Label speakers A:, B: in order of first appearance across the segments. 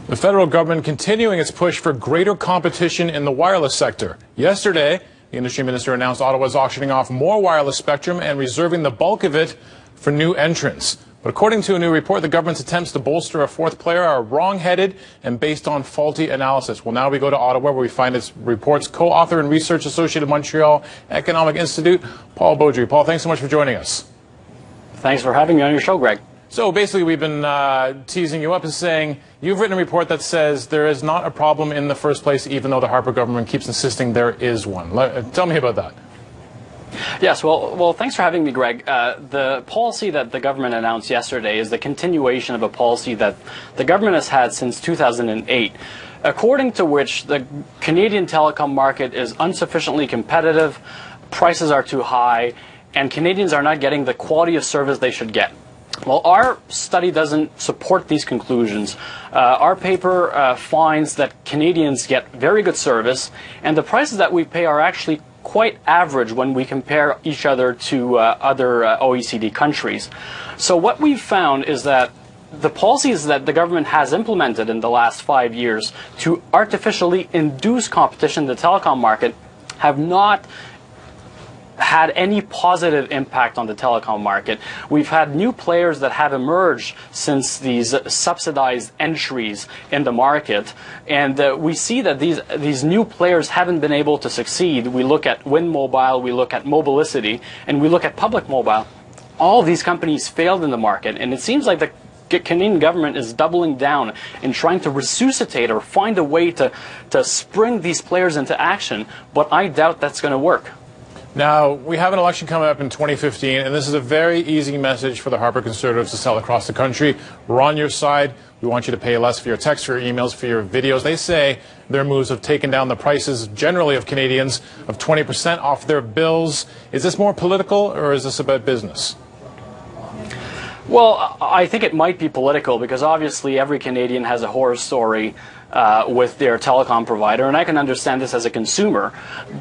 A: The federal government continuing its push for greater competition in the wireless sector. Yesterday, the industry minister announced Ottawa is auctioning off more wireless spectrum and reserving the bulk of it for new entrants. But according to a new report, the government's attempts to bolster a fourth player are wrong-headed and based on faulty analysis. Well, now we go to Ottawa, where we find its report's co-author and research associate at Montreal Economic Institute, Paul Beaudry. Paul, thanks so much for joining us.
B: Thanks for having me on your show, Greg.
A: So basically, we've been teasing you up and saying you've written a report that says there is not a problem in the first place, even though the Harper government keeps insisting there is one. Tell me about that.
B: Yes, well, thanks for having me, Greg. The policy that the government announced yesterday is the continuation of a policy that the government has had since 2008, according to which the Canadian telecom market is insufficiently competitive, prices are too high, and Canadians are not getting the quality of service they should get. Well, our study doesn't support these conclusions. Our paper finds that Canadians get very good service, and the prices that we pay are actually quite average when we compare each other to other OECD countries. So what we've found is that the policies that the government has implemented in the last 5 years to artificially induce competition in the telecom market have not had any positive impact on the telecom market. We've had new players that have emerged since these subsidized entries in the market, and we see that these new players haven't been able to succeed. We look at Wind Mobile, we look at Mobilicity, and we look at Public Mobile. All of these companies failed in the market, and it seems like the Canadian government is doubling down in trying to resuscitate or find a way to spring these players into action, but I doubt that's going to work.
A: Now, we have an election coming up in 2015, and this is a very easy message for the Harper Conservatives to sell across the country. We're on your side. We want you to pay less for your texts, for your emails, for your videos. They say their moves have taken down the prices generally of Canadians of 20% off their bills. Is this more political, or is this about business?
B: Well, I think it might be political, because obviously every Canadian has a horror story with their telecom provider, and I can understand this as a consumer.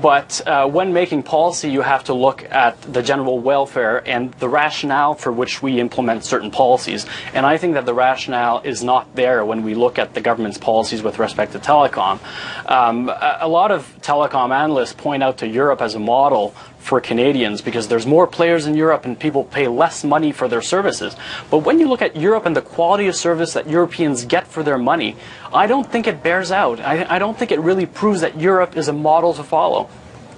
B: But when making policy, you have to look at the general welfare and the rationale for which we implement certain policies. And I think that the rationale is not there when we look at the government's policies with respect to telecom. A lot of telecom analysts point out to Europe as a model for Canadians, because there's more players in Europe and people pay less money for their services. But when you look at Europe and the quality of service that Europeans get for their money, I don't think it bears out. I don't think it really proves that Europe is a model to follow.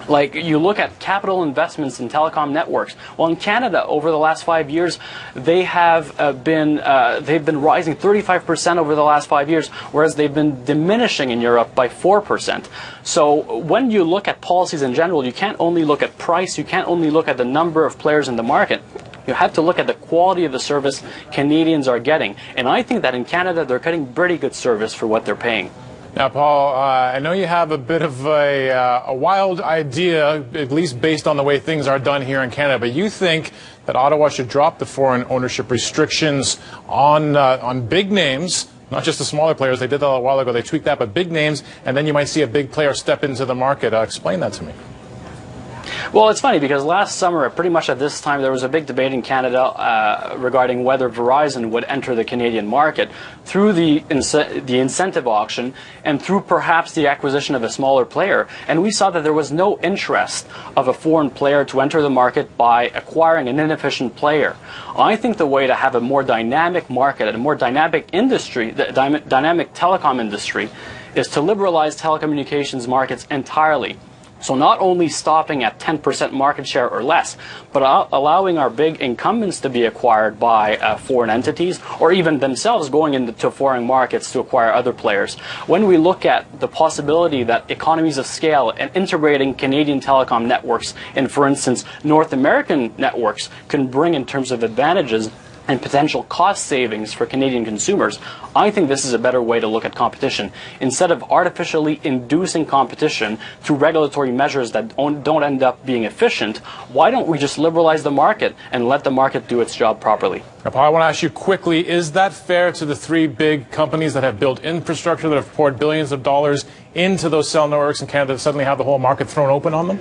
B: Like, you look at capital investments in telecom networks. Well, in Canada, over the last 5 years, they have been rising 35% over the last 5 years, whereas they've been diminishing in Europe by 4%. So when you look at policies in general, you can't only look at price, you can't only look at the number of players in the market. You have to look at the quality of the service Canadians are getting. And I think that in Canada, they're getting pretty good service for what they're paying.
A: Now, Paul, I know you have a bit of a wild idea, at least based on the way things are done here in Canada, but you think that Ottawa should drop the foreign ownership restrictions on big names, not just the smaller players. They did that a while ago. They tweaked that, but big names, and then you might see a big player step into the market. Explain that to me.
B: Well, it's funny, because last summer, pretty much at this time, there was a big debate in Canada regarding whether Verizon would enter the Canadian market through the incentive auction and through perhaps the acquisition of a smaller player. And we saw that there was no interest of a foreign player to enter the market by acquiring an inefficient player. I think the way to have a more dynamic market and a more dynamic industry, the dynamic telecom industry, is to liberalize telecommunications markets entirely. So not only stopping at 10% market share or less, but allowing our big incumbents to be acquired by foreign entities, or even themselves going into foreign markets to acquire other players. When we look at the possibility that economies of scale and integrating Canadian telecom networks and, for instance, North American networks can bring in terms of advantages and potential cost savings for Canadian consumers, I think this is a better way to look at competition. Instead of artificially inducing competition through regulatory measures that don't end up being efficient, why don't we just liberalize the market and let the market do its job properly?
A: Now, Paul, I want to ask you quickly, is that fair to the three big companies that have built infrastructure, that have poured billions of dollars into those cell networks in Canada, to suddenly have the whole market thrown open on them?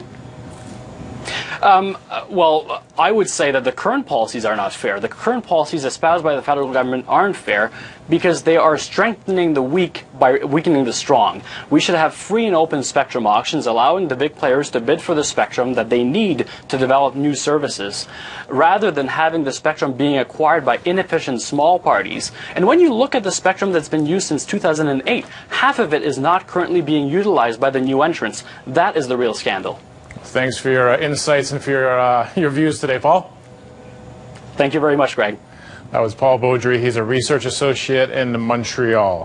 B: Well, I would say that the current policies are not fair. The current policies espoused by the federal government aren't fair because they are strengthening the weak by weakening the strong. We should have free and open spectrum auctions, allowing the big players to bid for the spectrum that they need to develop new services, rather than having the spectrum being acquired by inefficient small parties. And when you look at the spectrum that's been used since 2008, half of it is not currently being utilized by the new entrants. That is the real scandal.
A: Thanks for your insights and for your views today, Paul.
B: Thank you very much, Greg.
A: That was Paul Beaudry. He's a research associate in Montreal.